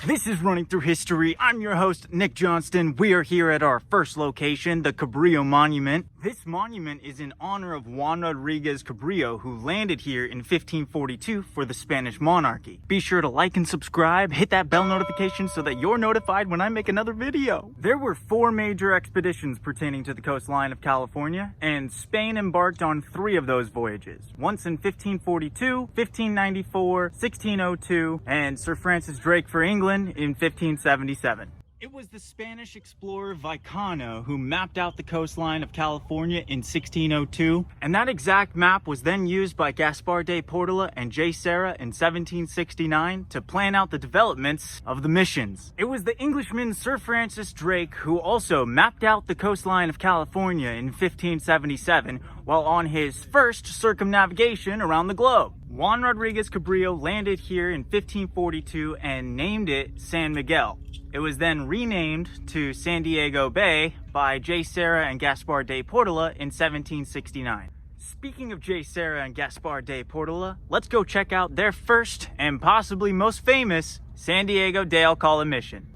This is Running Through History. I'm your host, Nick Johnston. We are here at our first location, the Cabrillo Monument. This monument is in honor of Juan Rodriguez Cabrillo, who landed here in 1542 for the Spanish monarchy. Be sure to like and subscribe, hit that bell notification so that you're notified when I make another video. There were 4 major expeditions pertaining to the coastline of California, and Spain embarked on 3 of those voyages. Once in 1542, 1594, 1602, and Sir Francis Drake for England in 1577. It was the Spanish explorer Vicano who mapped out the coastline of California in 1602, and that exact map was then used by Gaspar de Portola and J. Serra in 1769 to plan out the developments of the missions. It was the Englishman Sir Francis Drake who also mapped out the coastline of California in 1577 while on his first circumnavigation around the globe. Juan Rodriguez Cabrillo landed here in 1542 and named it San Miguel. It was then renamed to San Diego Bay by J. Serra and Gaspar de Portola in 1769. Speaking of J. Serra and Gaspar de Portola, let's go check out their first and possibly most famous San Diego de Alcala mission.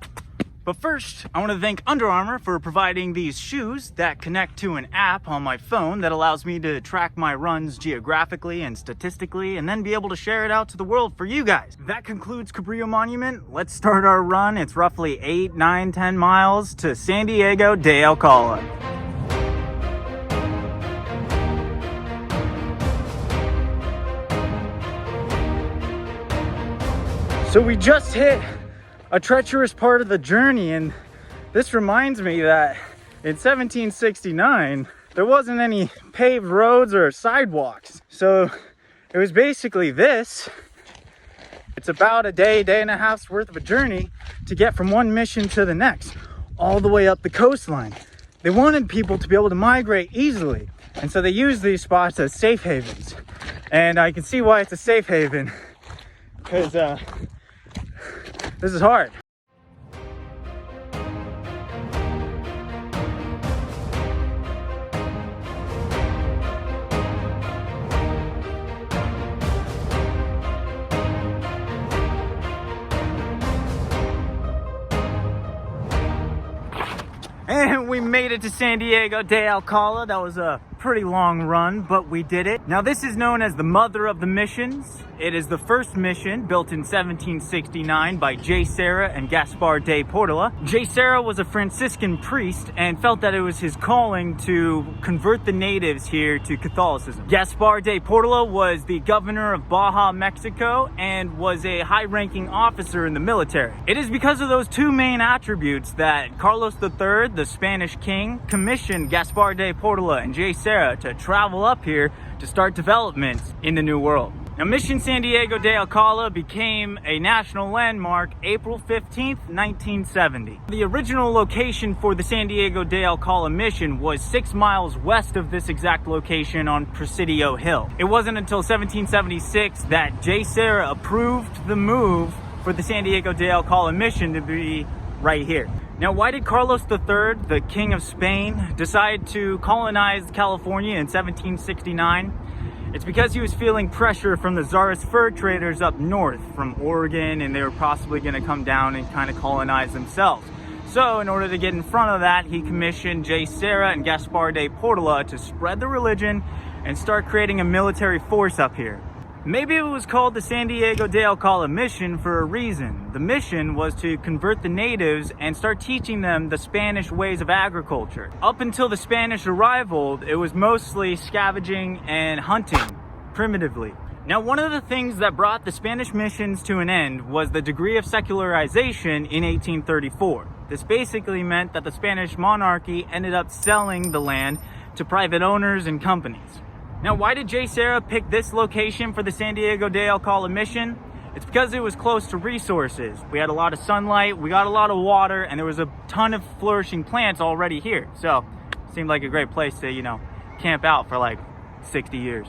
But first, I want to thank Under Armour for providing these shoes that connect to an app on my phone that allows me to track my runs geographically and statistically and then be able to share it out to the world for you guys. That concludes Cabrillo Monument. Let's start our run. It's roughly 8, 9, 10 miles to San Diego de Alcala. So we just hit a treacherous part of the journey, and this reminds me that in 1769 there wasn't any paved roads or sidewalks, so it was basically this. It's about a day and a half's worth of a journey to get from one mission to the next, all the way up the coastline. They wanted people to be able to migrate easily, and so they used these spots as safe havens. And I can see why it's a safe haven, because this is hard. And we made it to San Diego de Alcala. That was a pretty long run, but we did it. Now this is known as the mother of the missions. It is the first mission built in 1769 by J. Serra and Gaspar de Portola. J. Serra was a Franciscan priest and felt that it was his calling to convert the natives here to Catholicism. Gaspar de Portola was the governor of Baja, Mexico, and was a high-ranking officer in the military. It is because of those 2 main attributes that Carlos III, the Spanish king, commissioned Gaspar de Portola and J. Serra to travel up here to start developments in the New World. Now, Mission San Diego de Alcala became a national landmark April 15th, 1970. The original location for the San Diego de Alcala mission was 6 miles west of this exact location on Presidio Hill. It wasn't until 1776 that J. Serra approved the move for the San Diego de Alcala mission to be right here. Now, why did Carlos III, the King of Spain, decide to colonize California in 1769? It's because he was feeling pressure from the Tsarist fur traders up north from Oregon, and they were possibly going to come down and kind of colonize themselves. So in order to get in front of that, he commissioned J. Serra and Gaspar de Portola to spread the religion and start creating a military force up here. Maybe it was called the San Diego de Alcala mission for a reason. The mission was to convert the natives and start teaching them the Spanish ways of agriculture. Up until the Spanish arrival, it was mostly scavenging and hunting, primitively. Now, one of the things that brought the Spanish missions to an end was the degree of secularization in 1834. This basically meant that the Spanish monarchy ended up selling the land to private owners and companies. Now, why did J. Serra pick this location for the San Diego de Alcala mission? It's because it was close to resources. We had a lot of sunlight, we got a lot of water, and there was a ton of flourishing plants already here. So, it seemed like a great place to, camp out for like 60 years.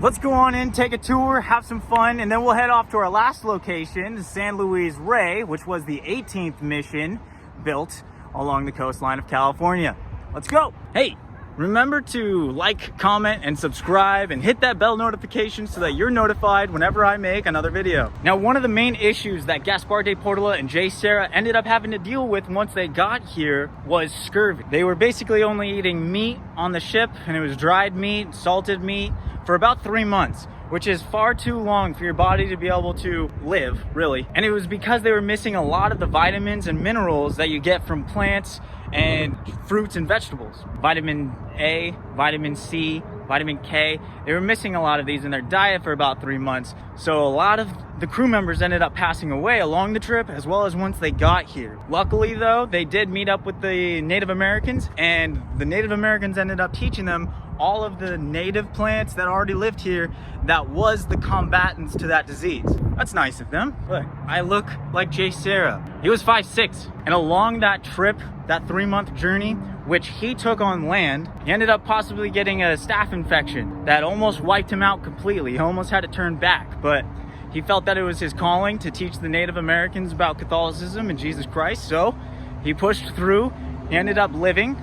Let's go on in, take a tour, have some fun, and then we'll head off to our last location, San Luis Rey, which was the 18th mission built along the coastline of California. Let's go. Hey, Remember to like, comment, and subscribe, and hit that bell notification so that you're notified whenever I make another video. Now, one of the main issues that Gaspar de Portola and J. Serra ended up having to deal with once they got here was scurvy. They were basically only eating meat on the ship, and it was dried meat, salted meat, for about 3 months, which is far too long for your body to be able to live, really. And it was because they were missing a lot of the vitamins and minerals that you get from plants and fruits and vegetables. Vitamin A, vitamin C, vitamin K. They were missing a lot of these in their diet for about 3 months. So a lot of the crew members ended up passing away along the trip, as well as once they got here. Luckily though, they did meet up with the Native Americans, and the Native Americans ended up teaching them all of the native plants that already lived here that was the combatants to that disease. That's nice of them. Look, I look like Jay Serra. He was 5'6", and along that trip, that 3-month journey, which he took on land, he ended up possibly getting a staph infection that almost wiped him out completely. He almost had to turn back, but he felt that it was his calling to teach the Native Americans about Catholicism and Jesus Christ, so he pushed through. He ended up living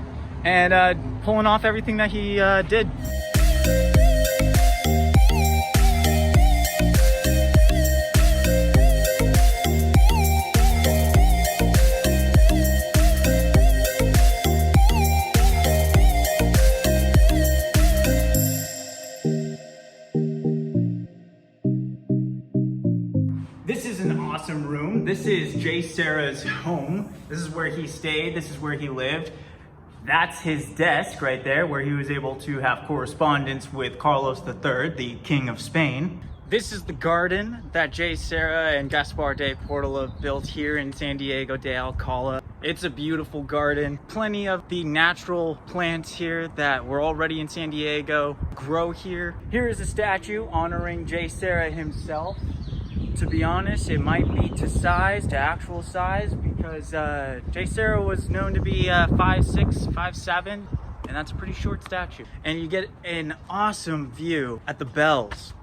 and pulling off everything that he did. This is an awesome room. This is Jay Serra's home. This is where he stayed. This is where he lived. That's his desk right there, where he was able to have correspondence with Carlos III, the King of Spain. This is the garden that Jay Serra and Gaspar de Portola built here in San Diego de Alcala. It's a beautiful garden. Plenty of the natural plants here that were already in San Diego grow here. Here is a statue honoring Jay Serra himself. To be honest, it might be to size, to actual size, because Jay Serra was known to be 5'6", 5'7", and that's a pretty short statue. And you get an awesome view at the bells.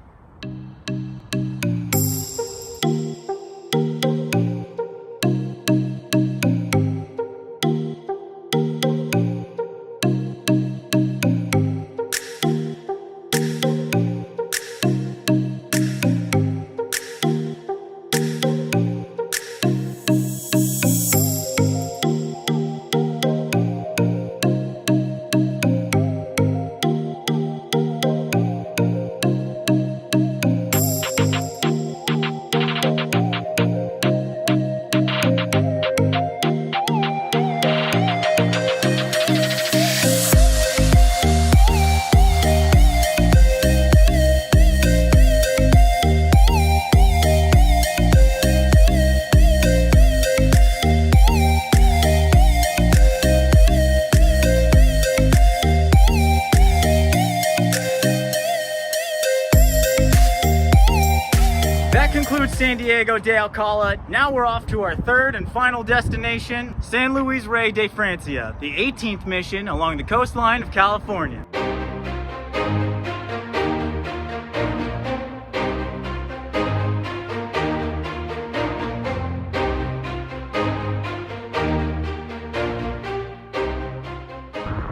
That concludes San Diego de Alcala. Now we're off to our third and final destination, San Luis Rey de Francia, the 18th mission along the coastline of California.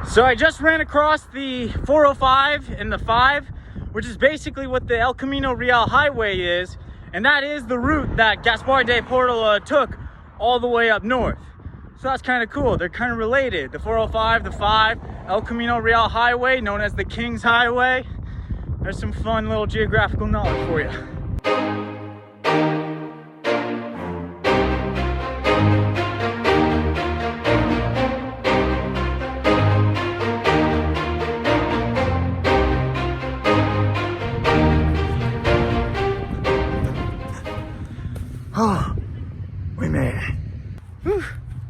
So I just ran across the 405 and the 5, which is basically what the El Camino Real Highway is, and that is the route that Gaspar de Portola took all the way up north. So that's kind of cool. They're kind of related. The 405, the 5, El Camino Real Highway, known as the King's Highway. There's some fun little geographical knowledge for you. Oh, we made it. Whew.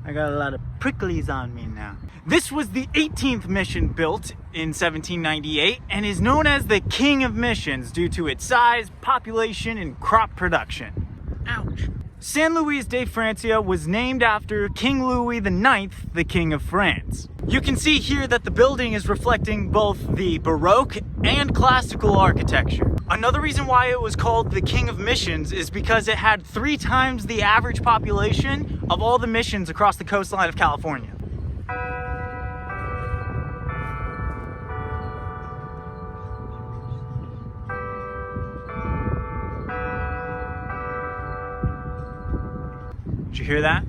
I got a lot of pricklies on me now. This was the 18th mission built in 1798 and is known as the King of Missions due to its size, population, and crop production. Ouch. San Luis de Francia was named after King Louis IX, the King of France. You can see here that the building is reflecting both the Baroque and classical architecture. Another reason why it was called the King of Missions is because it had 3 times the average population of all the missions across the coastline of California. Did you hear that?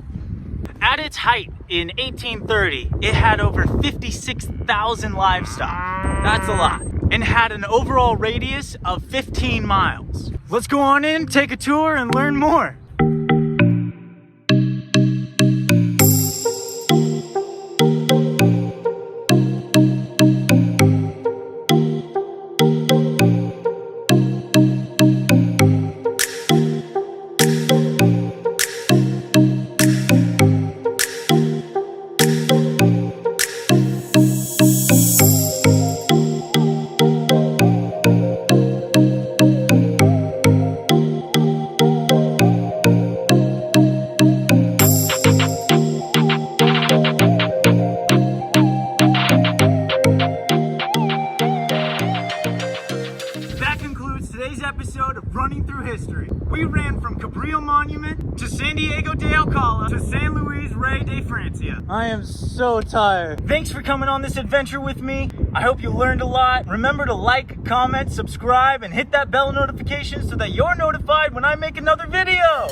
At its height in 1830, it had over 56,000 livestock. That's a lot. And had an overall radius of 15 miles. Let's go on in, take a tour, and learn more. Today's episode of Running Through History. We ran from Cabrillo Monument to San Diego de Alcala to San Luis Rey de Francia. I am so tired. Thanks for coming on this adventure with me. I hope you learned a lot. Remember to like, comment, subscribe, and hit that bell notification so that you're notified when I make another video.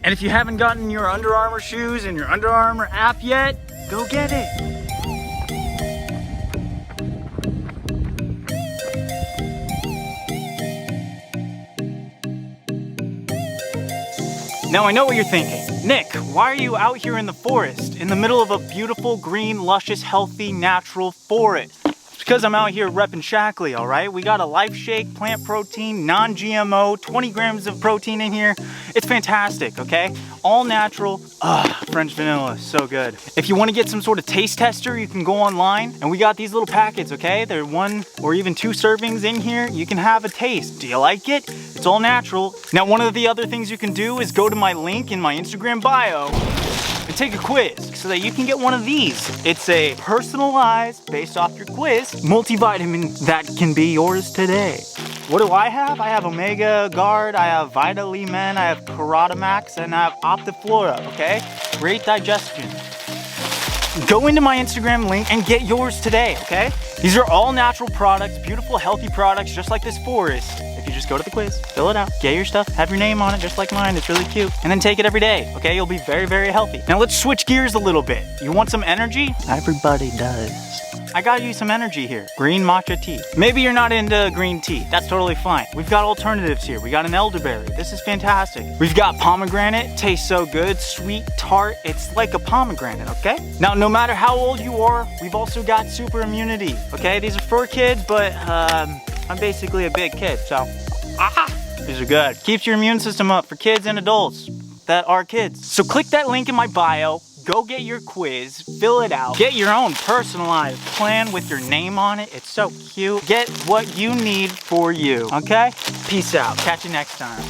And if you haven't gotten your Under Armour shoes and your Under Armour app yet, go get it. Now I know what you're thinking. Nick, why are you out here in the forest, in the middle of a beautiful, green, luscious, healthy, natural forest? It's because I'm out here repping Shackley, all right? We got a Life Shake, plant protein, non-GMO, 20 grams of protein in here. It's fantastic, okay? All natural. French vanilla, so good. If you want to get some sort of taste tester, you can go online, and we got these little packets, okay? They're 1 or even 2 servings in here. You can have a taste. Do you like it? It's all natural. Now, one of the other things you can do is go to my link in my Instagram bio and take a quiz so that you can get one of these. It's a personalized, based off your quiz, multivitamin that can be yours today. What do I have? I have Omega Guard, I have Vitamin, I have Carotamax, and I have Optiflora, okay? Great digestion. Go into my Instagram link and get yours today, okay? These are all natural products, beautiful, healthy products, just like this forest. If you just go to the quiz, fill it out, get your stuff, have your name on it, just like mine, it's really cute. And then take it every day, okay? You'll be very, very healthy. Now let's switch gears a little bit. You want some energy? Everybody does. I got you some energy here. Green matcha tea. Maybe you're not into green tea. That's totally fine. We've got alternatives here. We got an elderberry. This is fantastic. We've got pomegranate. Tastes so good. Sweet, tart. It's like a pomegranate, okay? Now, no matter how old you are, we've also got super immunity, okay? These are for kids, but I'm basically a big kid, so these are good. Keeps your immune system up for kids and adults that are kids. So click that link in my bio. Go get your quiz, fill it out, get your own personalized plan with your name on it. It's so cute. Get what you need for you, okay? Peace out. Catch you next time.